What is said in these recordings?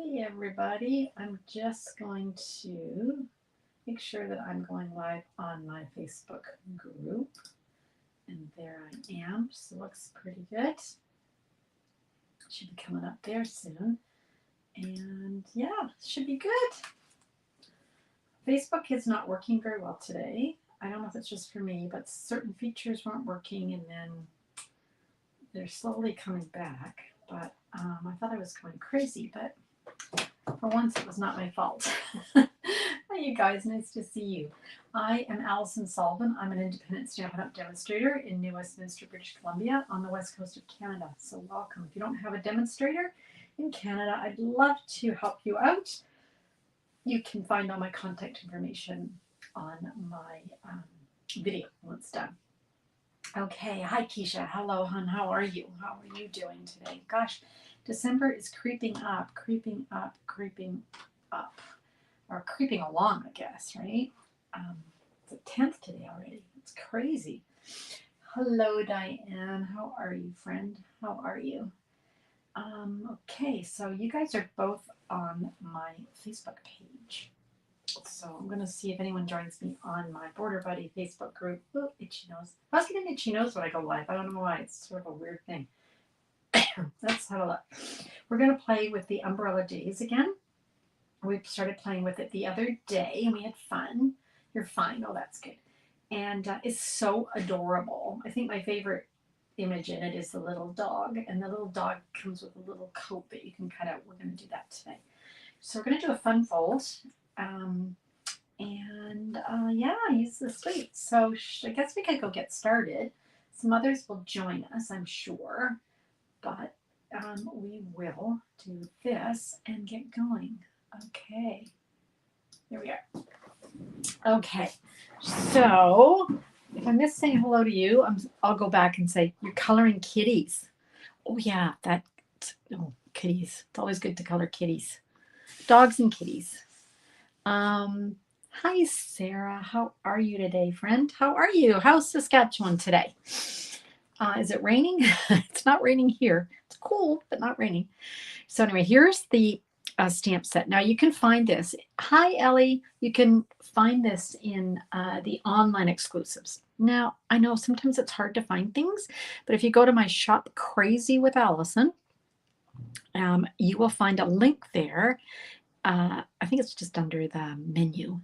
Hey everybody, I'm just going to make sure that I'm going live on my Facebook group. And there I am, so it looks pretty good. Should be coming up there soon. And yeah, should be good. Facebook is not working very well today. I don't know if it's just for me, but certain features weren't working and then they're slowly coming back. But I thought I was going crazy, but for once, it was not my fault. Hi, you guys. Nice to see you. I am Alison Sullivan. I'm an independent Stampin' Up! Demonstrator in New Westminster, British Columbia, on the west coast of Canada. So, welcome. If you don't have a demonstrator in Canada, I'd love to help you out. You can find all my contact information on my video when it's done. Okay. Hi, Keisha. Hello, hon. How are you? How are you doing today? Gosh. December is creeping up, creeping up, creeping up, or creeping along, I guess, right? It's the 10th today already. It's crazy. Hello, Diane. How are you, friend? How are you? Okay, so you guys are both on my Facebook page. So I'm going to see if anyone joins me on my Border Buddy Facebook group. Oh, itchy nose. I was getting itchy nose when I go live. I don't know why. It's sort of a weird thing. Let's have a look. We're going to play with the Umbrella Days again. We started playing with it the other day and we had fun. You're fine. Oh, that's good. And it's so adorable. I think my favorite image in it is the little dog. And the little dog comes with a little coat that you can cut out. We're going to do that today. So we're going to do a fun fold. Yeah, use the sweet. So I guess we could go get started. Some others will join us, I'm sure. But we will do this and get going. Okay, here we are. Okay, so if I miss saying hello to you, I'll go back and say, you're coloring kitties. Oh yeah, kitties. It's always good to color kitties. Dogs and kitties. Hi, Sarah. How are you today, friend? How are you? How's Saskatchewan today? Is it raining? It's not raining here. It's cool, but not raining. So anyway, here's the stamp set. Now you can find this. Hi, Ellie. You can find this in the online exclusives. Now, I know sometimes it's hard to find things, but if you go to my Shop Crazy with Alison, you will find a link there. I think it's just under the menu.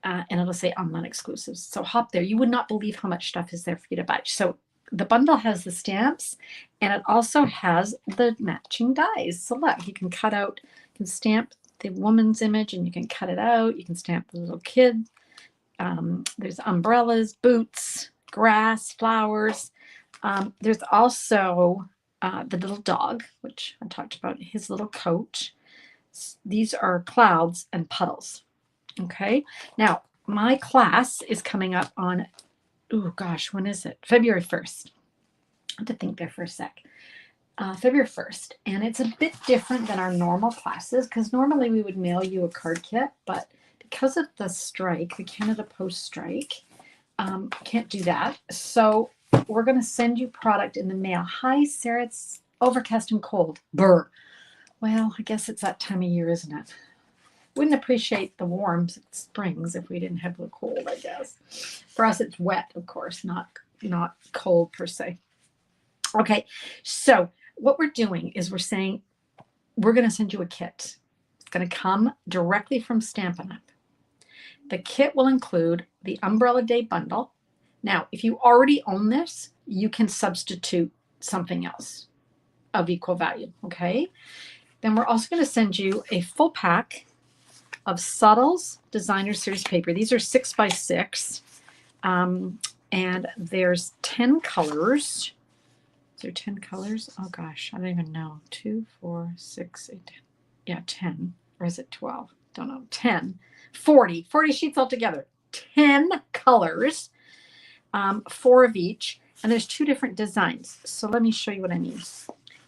And it'll say online exclusives. So hop there. You would not believe how much stuff is there for you to buy. So the bundle has the stamps and it also has the matching dies. So look, you can cut out, you can stamp the woman's image and you can cut it out. You can stamp the little kid. There's umbrellas, boots, grass, flowers. There's also the little dog, which I talked about, his little coat. These are clouds and puddles. Okay. Now, my class is coming up on, oh gosh, when is it? February 1st. I have to think there for a sec. February 1st. And it's a bit different than our normal classes because normally we would mail you a card kit, but because of the strike, the Canada Post strike, can't do that. So we're going to send you product in the mail. Hi, Sarah. It's overcast and cold. Brr. Well, I guess it's that time of year, isn't it? Wouldn't appreciate the warm springs if we didn't have the cold, I guess. For us, it's wet, of course, not cold per se. Okay, so what we're doing is we're saying we're going to send you a kit. It's going to come directly from Stampin' Up! The kit will include the Umbrella Day bundle. Now, if you already own this, you can substitute something else of equal value, okay? Then we're also going to send you a full pack of Subtles Designer Series paper. These are 6x6, and there's 10 colors. Is there 10 colors? Oh gosh, I don't even know. 2, 4, 6, 8, 10. Yeah, 10. Or is it 12? Don't know. 10. 40 sheets altogether. 10 colors, 4 of each, and there's 2 different designs. So let me show you what I mean.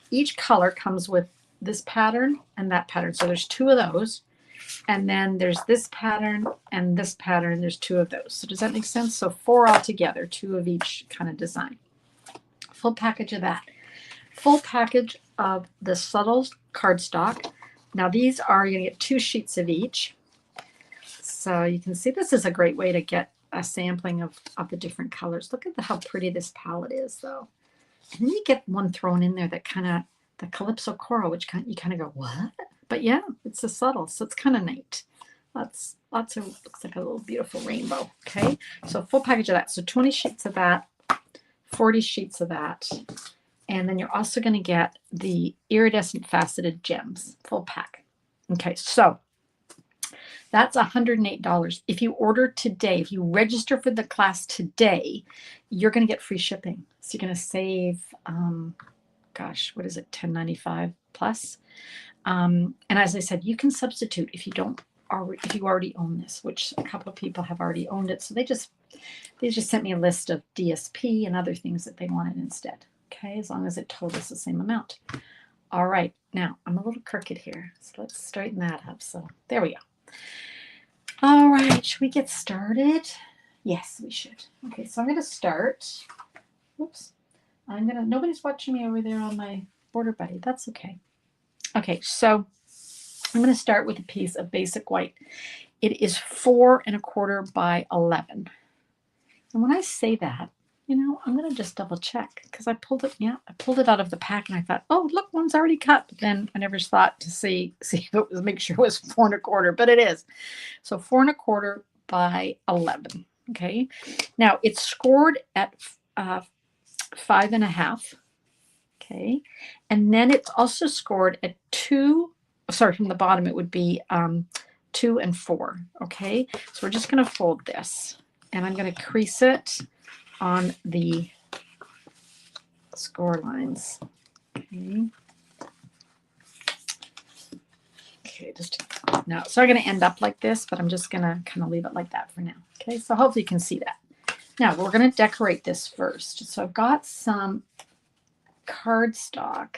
Each color comes with this pattern and that pattern. So there's 2 of those. And then there's this pattern and this pattern. There's 2 of those. So does that make sense? So 4 altogether, 2 of each kind of design. Full package of that. Full package of the Subtles cardstock. Now these are, you're going to get 2 sheets of each. So you can see this is a great way to get a sampling of the different colors. Look at how pretty this palette is, though. And then you get one thrown in there that kind of, the Calypso Coral, which you kind of go, what? But yeah, it's a subtle, so it's kind of neat. Lots of, looks like a little beautiful rainbow. Okay, so full package of that. So 20 sheets of that, 40 sheets of that. And then you're also going to get the iridescent faceted gems, full pack. Okay, so that's $108. If you order today, if you register for the class today, you're going to get free shipping. So you're going to save, gosh, what is it, $10.95 plus? And as I said, you can substitute if you already own this, which a couple of people have already owned it. So they just sent me a list of DSP and other things that they wanted instead. Okay, as long as it totals the same amount. All right, now I'm a little crooked here, so let's straighten that up. So there we go. All right, should we get started? Yes, we should. Okay, so I'm going to start. Oops. Nobody's watching me over there on my Border Buddy. That's okay. Okay, so I'm going to start with a piece of basic white. It is 4 1/4 by 11. And when I say that, I'm going to just double check because I pulled it out of the pack and I thought, oh, look, one's already cut. But then I never thought to see if it was, make sure it was 4 1/4, but it is. So 4 1/4 by 11. Okay. Now it's scored at 5 1/2. Okay. And then it's also scored at 2. Sorry, from the bottom it would be 2 and 4. Okay. So we're just going to fold this and I'm going to crease it on the score lines. Okay. Okay, just now. So I'm going to end up like this, but I'm just going to kind of leave it like that for now. Okay, so hopefully you can see that. Now we're going to decorate this first. So I've got some cardstock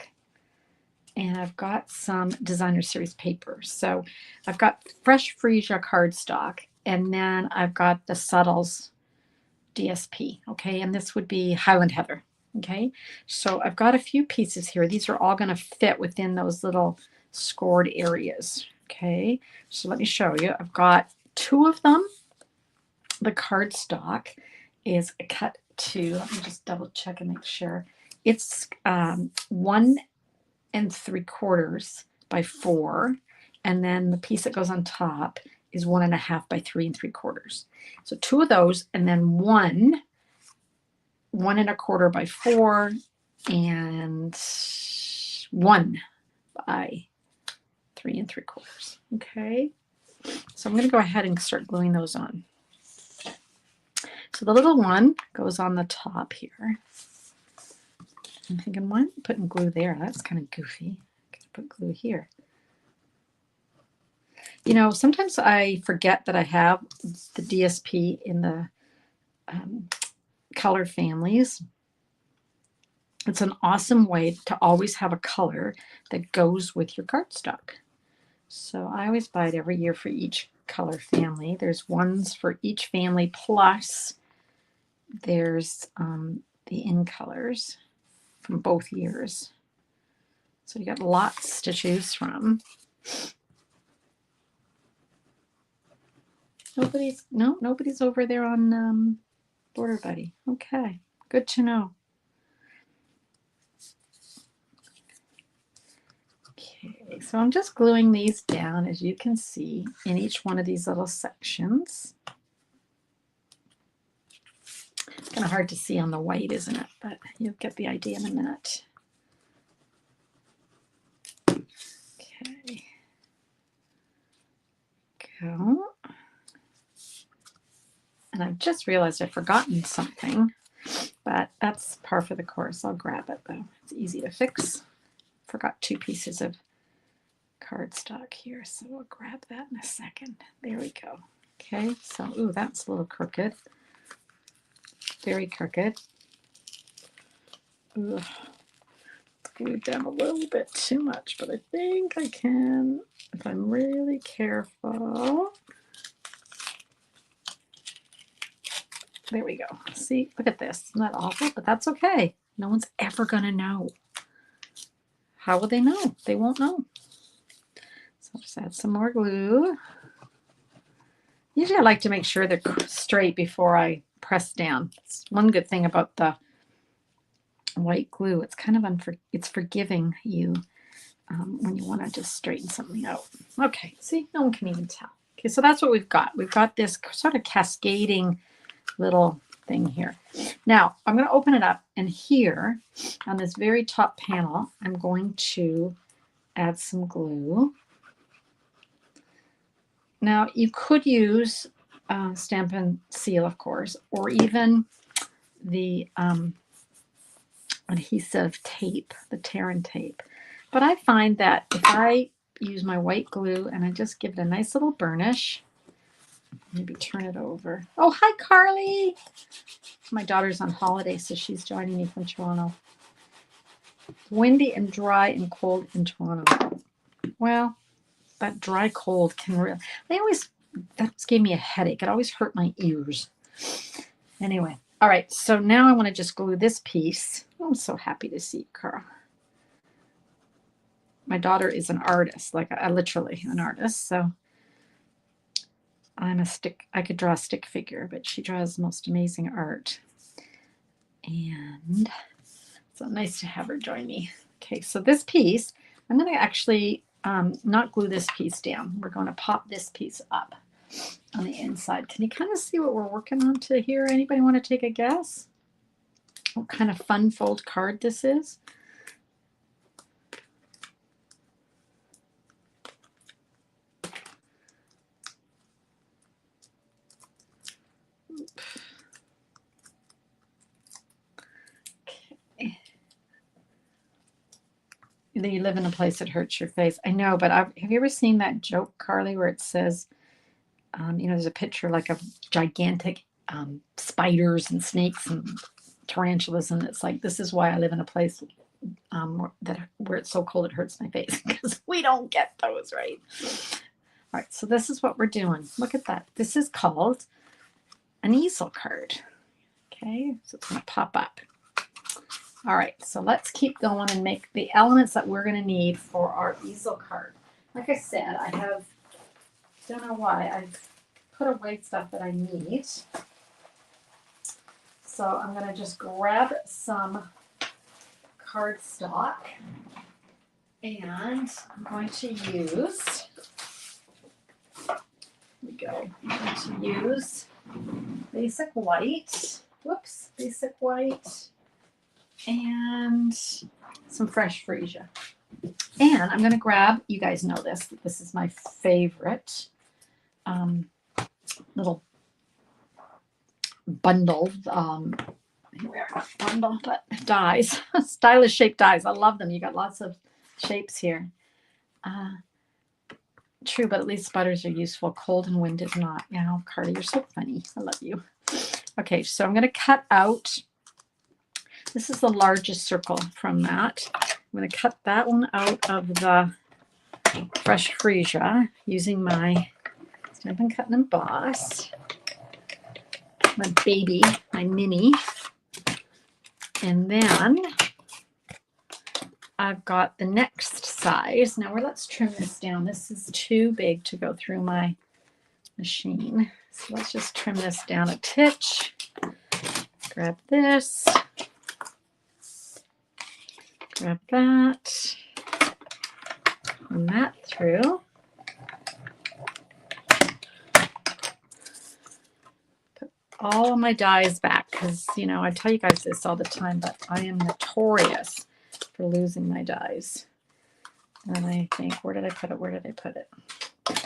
and I've got some designer series paper. So I've got fresh freesia cardstock and then I've got the Subtles DSP, okay, and this would be Highland Heather, okay. So I've got a few pieces here. These are all going to fit within those little scored areas, okay. So let me show you. I've got 2 of them. The cardstock is cut to, let me just double check and make sure. It's 1 3/4 by 4, and then the piece that goes on top is 1 1/2 by 3 3/4. So 2 of those, and then 1 1 1/4 by 4, and 1 by 3 3/4. Okay. So I'm going to go ahead and start gluing those on. So the little one goes on the top here. I'm thinking, why am I putting glue there? That's kind of goofy. I could put glue here. Sometimes I forget that I have the DSP in the color families. It's an awesome way to always have a color that goes with your cardstock. So I always buy it every year for each color family. There's ones for each family, plus there's the in colors from both years. So you got lots to choose from. Nobody's over there on Border Buddy. Okay, good to know. Okay, so I'm just gluing these down, as you can see, in each one of these little sections. It's kind of hard to see on the white, isn't it? But you'll get the idea in a minute. Okay. Go. And I just realized I've forgotten something, but that's par for the course. I'll grab it though. It's easy to fix. Forgot 2 pieces of cardstock here, so we'll grab that in a second. There we go. Okay, so, ooh, that's a little crooked. Very crooked. Ooh, glued down a little bit too much, but I think I can, if I'm really careful. There we go. See, look at this. Isn't that awful? But that's okay. No one's ever going to know. How will they know? They won't know. I'll just add some more glue. Usually I like to make sure they're straight before I press down. It's one good thing about the white glue. It's kind of it's forgiving you when you want to just straighten something out. Okay, see, no one can even tell. Okay, so that's what we've got. We've got this sort of cascading little thing here. Now I'm going to open it up, and here on this very top panel, I'm going to add some glue. Now you could use Stampin' Seal, of course, or even the adhesive tape, the tear-in tape. But I find that if I use my white glue and I just give it a nice little burnish, maybe turn it over. Oh, hi, Carly. My daughter's on holiday, so she's joining me from Toronto. Windy and dry and cold in Toronto. Well, that dry cold can really, that gave me a headache. It always hurt my ears. Anyway, all right, so now I want to just glue this piece. Oh, I'm so happy to see you, Carl. My daughter is an artist, like literally an artist. So I could draw a stick figure, but she draws the most amazing art. And so nice to have her join me. Okay, so this piece, I'm going to actually not glue this piece down. We're going to pop this piece up on the inside. Can you kind of see what we're working on to here? Anybody want to take a guess? What kind of fun fold card this is? You live in a place that hurts your face. I know, but have you ever seen that joke, Carly, where it says, there's a picture like of gigantic spiders and snakes and tarantulas, and it's like, this is why I live in a place where it's so cold it hurts my face, because we don't get those, right? All right, so this is what we're doing. Look at that. This is called an easel card. Okay, so it's going to pop up. All right, so let's keep going and make the elements that we're going to need for our easel card. Like I said, don't know why, I've put away stuff that I need. So I'm going to just grab some cardstock, and I'm going to use, here we go, I'm going to use basic white, basic white, and some fresh freesia. And I'm going to grab, you guys know this is my favorite little bundle, but dies, stylish shaped dies. I love them. You got lots of shapes here. True, but at least butters are useful. Cold and wind is not. Yeah, Carly, you're so funny. I love you. Okay, so I'm going to cut out. This is the largest circle from that. I'm going to cut that one out of the fresh freesia using my Stampin' Cut and Emboss, my baby, my mini. And then I've got the next size. Now let's trim this down. This is too big to go through my machine. So let's just trim this down a titch. Grab this. Grab that. Run that through. Put all of my dies back because, I tell you guys this all the time, but I am notorious for losing my dies. And I think, where did I put it? Where did I put it?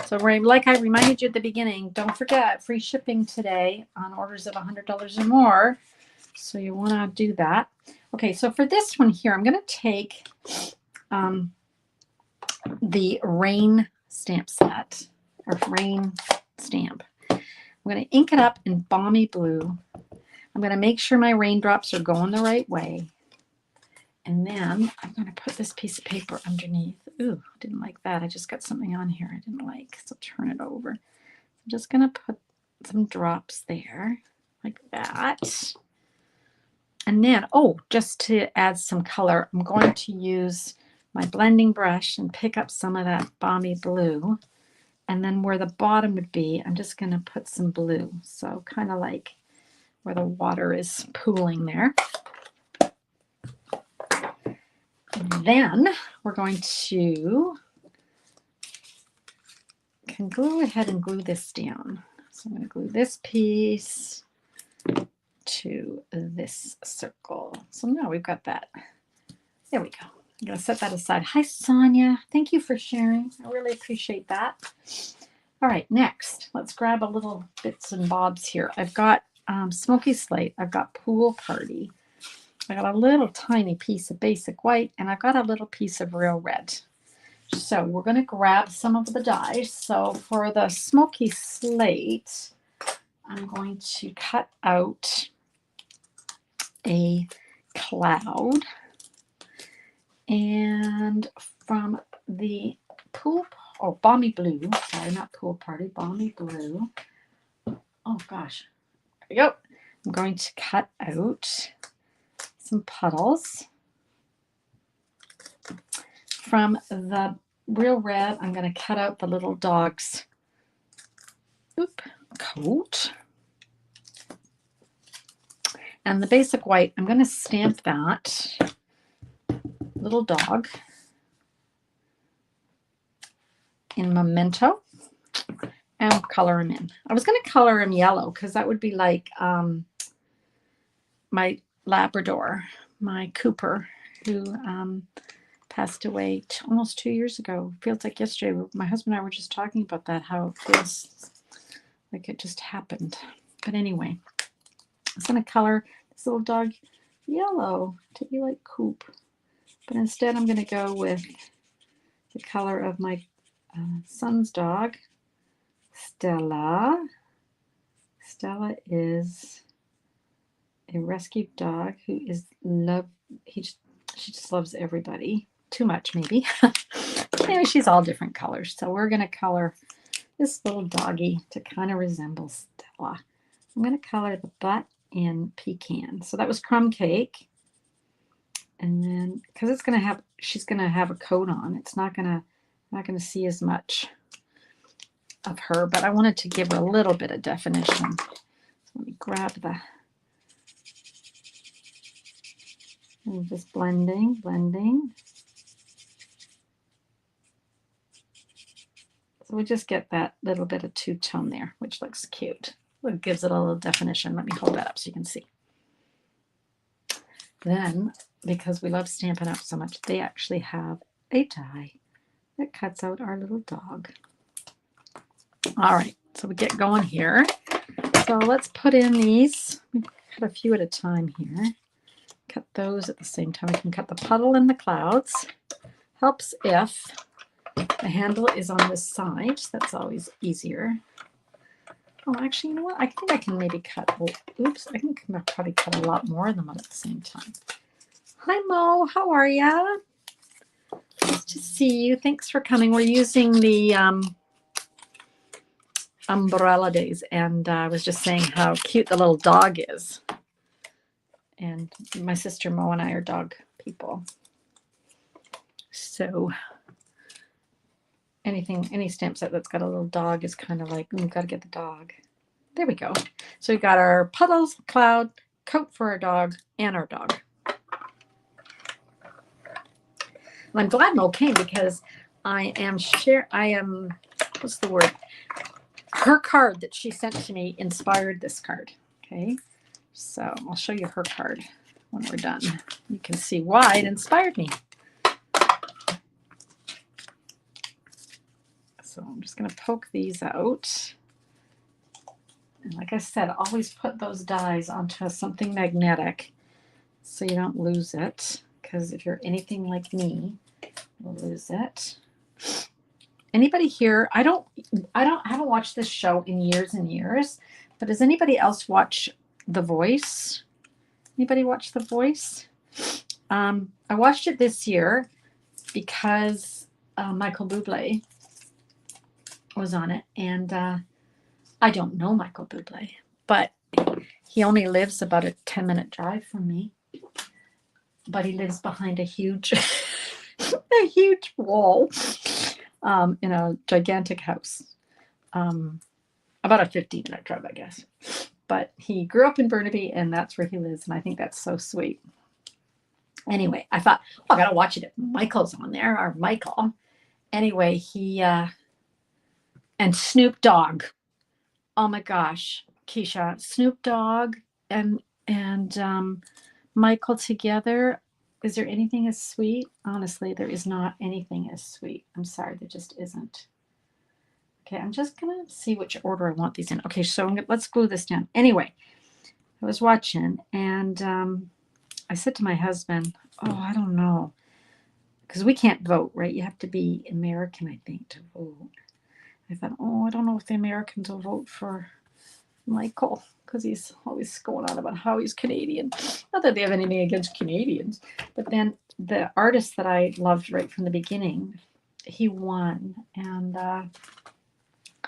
So like I reminded you at the beginning, don't forget, free shipping today on orders of $100 or more. So you want to do that. Okay, so for this one here, I'm going to take the rain stamp set, or rain stamp. I'm going to ink it up in balmy blue. I'm going to make sure my raindrops are going the right way. And then I'm going to put this piece of paper underneath. Ooh, didn't like that. I just got something on here I didn't like, so turn it over. I'm just going to put some drops there, like that. And then, just to add some color, I'm going to use my blending brush and pick up some of that balmy blue. And then where the bottom would be, I'm just going to put some blue. So kind of like where the water is pooling there. And then we're going to go ahead and glue this down. So I'm going to glue this piece to this circle. So now we've got that. There we go. I'm going to set that aside. Hi, Sonia. Thank you for sharing. I really appreciate that. All right, next, let's grab a little bits and bobs here. I've got Smoky Slate. I've got Pool Party. I got a little tiny piece of basic white, and I've got a little piece of real red. So we're going to grab some of the dyes. So for the Smoky Slate, I'm going to cut out a cloud. And from the Balmy Blue, sorry, not Pool Party, Balmy Blue. Oh gosh, there we go. I'm going to cut out some puddles. From the real red, I'm going to cut out the little dog's coat. And the basic white, I'm going to stamp that little dog in Memento and color him in. I was going to color him yellow because that would be like my Labrador, my Cooper, who passed away almost 2 years ago. Feels like yesterday. My husband and I were just talking about that, how it feels like it just happened. But anyway, I was going to color this little dog yellow to be like Coop. But instead, I'm going to go with the color of my son's dog, Stella. Stella is a rescued dog who is she just loves everybody. Too much, maybe. Anyway, she's all different colors. So we're going to color this little doggy to kind of resemble Stella. I'm going to color the butt in pecan. So that was crumb cake. And then, because she's going to have a coat on. It's not going to see as much of her, but I wanted to give her a little bit of definition. So let me grab just blending. So we just get that little bit of two-tone there, which looks cute. It gives it a little definition. Let me hold that up so you can see. Then, because we love Stampin' Up! So much, they actually have a die that cuts out our little dog. All right, so we get going here. So let's put in these. Cut a few at a time here. Cut those at the same time. We can cut the puddle and the clouds. Helps if the handle is on this side. That's always easier. Oh, actually, you know what? I think I can maybe cut. Oops, I can probably cut a lot more of them at the same time. Hi, Mo. How are ya? Nice to see you. Thanks for coming. We're using the umbrella days, and I was just saying how cute the little dog is. And my sister Mo and I are dog people. So any stamp set that's got a little dog is kind of like, we've got to get the dog. There we go. So we've got our puddles, cloud, coat for our dog, and our dog. And I'm glad Mo came because what's the word? Her card that she sent to me inspired this card. Okay. So I'll show you her card when we're done. You can see why it inspired me. So I'm just going to poke these out. And like I said, always put those dies onto something magnetic so you don't lose it. Because if you're anything like me, you'll lose it. Anybody here? I haven't watched this show in years and years, but does anybody else watch The Voice? Anybody watch The Voice? I watched it this year because Michael Bublé was on it, and I don't know Michael Bublé, but he only lives about a 10-minute drive from me. But he lives behind a huge a huge wall in a gigantic house. About a 15-minute drive, I guess. But he grew up in Burnaby, and that's where he lives, and I think that's so sweet. Anyway, I thought, oh, I got to watch it if Michael's on there, or Michael. Anyway, he and Snoop Dogg. Oh my gosh, Keisha, Snoop Dogg and Michael together. Is there anything as sweet? Honestly, there is not anything as sweet. I'm sorry, there just isn't. Okay, I'm just going to see which order I want these in. Okay, so let's glue this down. Anyway, I was watching, and I said to my husband, oh, I don't know, because we can't vote, right? You have to be American, I think, to vote. I thought, oh, I don't know if the Americans will vote for Michael, because he's always going on about how he's Canadian. Not that they have anything against Canadians, but then the artist that I loved right from the beginning, he won, and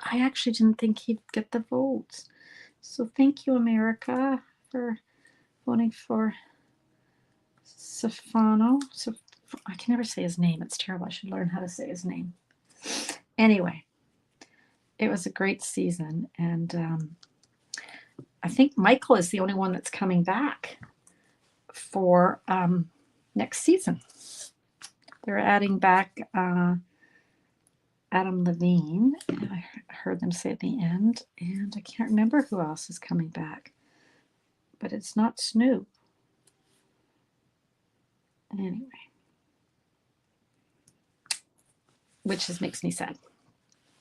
I actually didn't think he'd get the votes. So thank you, America, for voting for Stefano. So I can never say his name. It's terrible. I should learn how to say his name. Anyway, it was a great season, and I think Michael is the only one that's coming back for next season. They're adding back Adam Levine, I heard them say at the end, and I can't remember who else is coming back, but it's not Snoop. Anyway, which just makes me sad.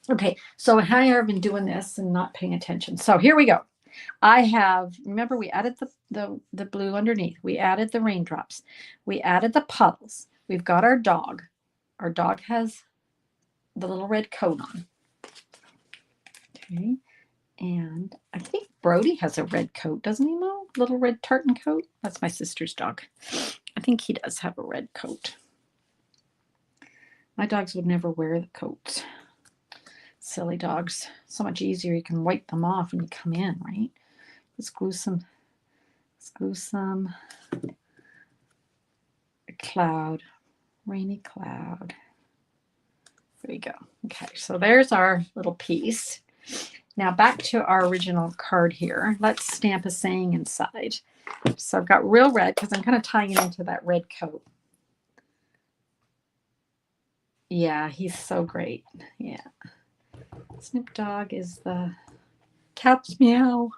Okay, so how have I been doing this and not paying attention? So here we go. I have, remember we added the blue underneath. We added the raindrops. We added the puddles. We've got our dog. Our dog has the little red coat on. Okay, and I think Brody has a red coat, doesn't he, Mo? Little red tartan coat. That's my sister's dog. I think he does have a red coat. My dogs would never wear the coats. Silly dogs. So much easier. You can wipe them off when you come in, right? Let's glue some cloud, rainy cloud. There we go. Okay, so there's our little piece. Now back to our original card here. Let's stamp a saying inside. So I've got real red because I'm kind of tying it into that red coat. Yeah, he's so great. Yeah. Snoop Dogg is the cat's meow.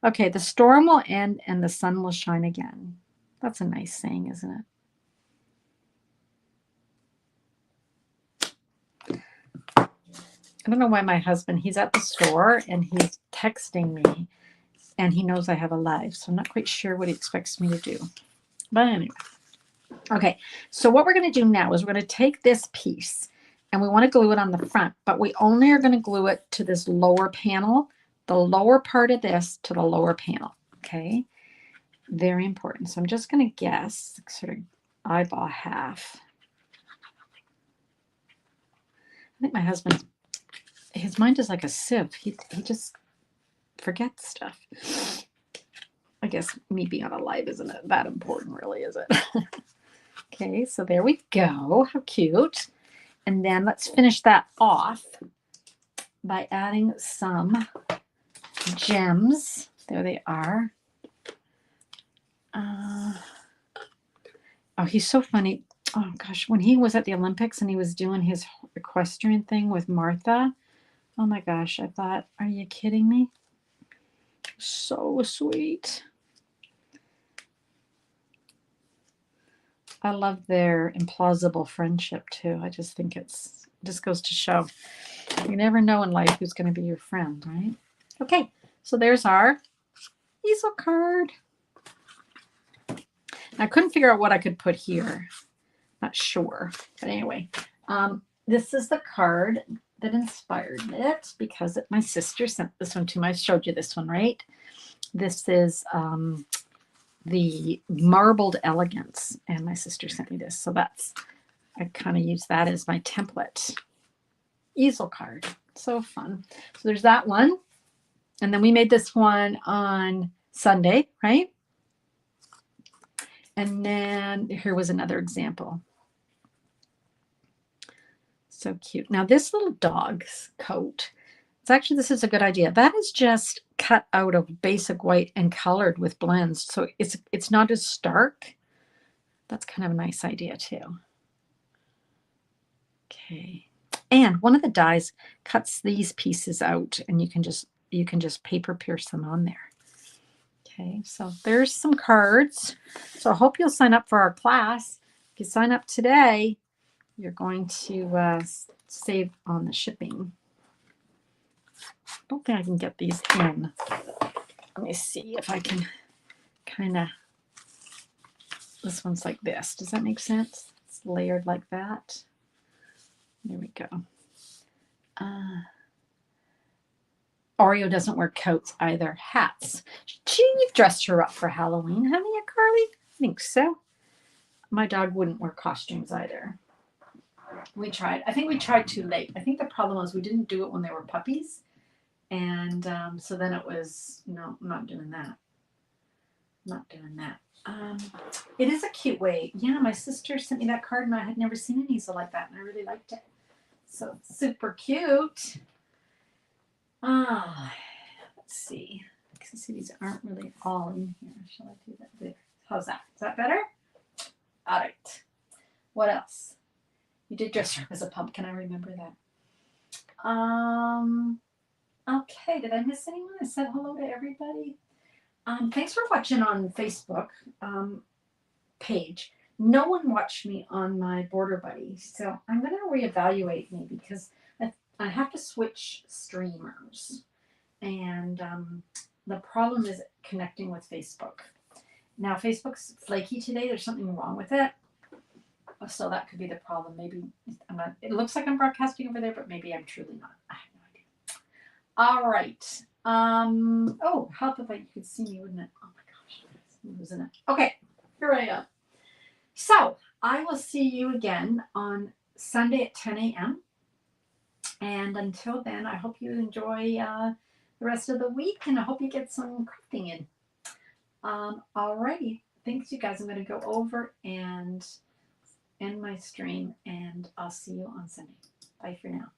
Okay, the storm will end and the sun will shine again. That's a nice saying, isn't it? I don't know why my husband, he's at the store and he's texting me and he knows I have a live, so I'm not quite sure what he expects me to do. But anyway. Okay, so what we're going to do now is we're going to take this piece and we want to glue it on the front, but we only are going to glue it to this lower panel, the lower part of this to the lower panel, okay? Very important. So I'm just going to guess, sort of eyeball half. I think my husband, his mind is like a sieve. He just forgets stuff. I guess me being on a live isn't that important, really, is it? Okay, so there we go. How cute. And then let's finish that off by adding some gems. There they are. Oh, he's so funny. Oh, gosh. When he was at the Olympics and he was doing his equestrian thing with Martha, oh, my gosh. I thought, are you kidding me? So sweet. I love their implausible friendship, too. I just think it just goes to show. You never know in life who's going to be your friend, right? Okay, so there's our easel card. I couldn't figure out what I could put here. Not sure. But anyway, this is the card that inspired it because my sister sent this one to me. I showed you this one, right? This is the Marbled Elegance, and my sister sent me this. So that's, I kind of use that as my template easel card. So fun. So there's that one. And then we made this one on Sunday, right? And then here was another example. So cute. Now this little dog's coat, this is a good idea. That is just cut out of basic white and colored with blends. So it's not as stark. That's kind of a nice idea too. Okay. And one of the dies cuts these pieces out and you can just paper pierce them on there. Okay, so there's some cards. So I hope you'll sign up for our class. If you sign up today, you're going to save on the shipping. I don't think I can get these in. Let me see if I can kind of, this one's like this. Does that make sense? It's layered like that. There we go. Oreo doesn't wear coats either. Hats. You've dressed her up for Halloween, haven't you, Carly? I think so. My dog wouldn't wear costumes either. We tried. I think we tried too late. I think the problem was we didn't do it when they were puppies. And so then it was, no, I'm not doing that. Not doing that. It is a cute way. Yeah, my sister sent me that card and I had never seen an easel like that and I really liked it. So super cute. Let's see. I can see these aren't really all in here. Shall I do that? How's that? Is that better? All right. What else? You did dress her up as a pumpkin. I remember that. Okay. Did I miss anyone? I said hello to everybody. Thanks for watching on Facebook page. No one watched me on my Border Buddy, so I'm going to reevaluate maybe because I have to switch streamers, and the problem is connecting with Facebook. Now Facebook's flaky today. There's something wrong with it, so that could be the problem. Maybe I'm not. It looks like I'm broadcasting over there, but maybe I'm truly not. I have no idea. All right. Oh, help if you could see me, wouldn't it? Oh my gosh, I'm losing it. Okay, here I am. So I will see you again on Sunday at 10 a.m. And until then, I hope you enjoy the rest of the week, and I hope you get some crafting in. Alrighty, thanks, you guys. I'm going to go over and end my stream, and I'll see you on Sunday. Bye for now.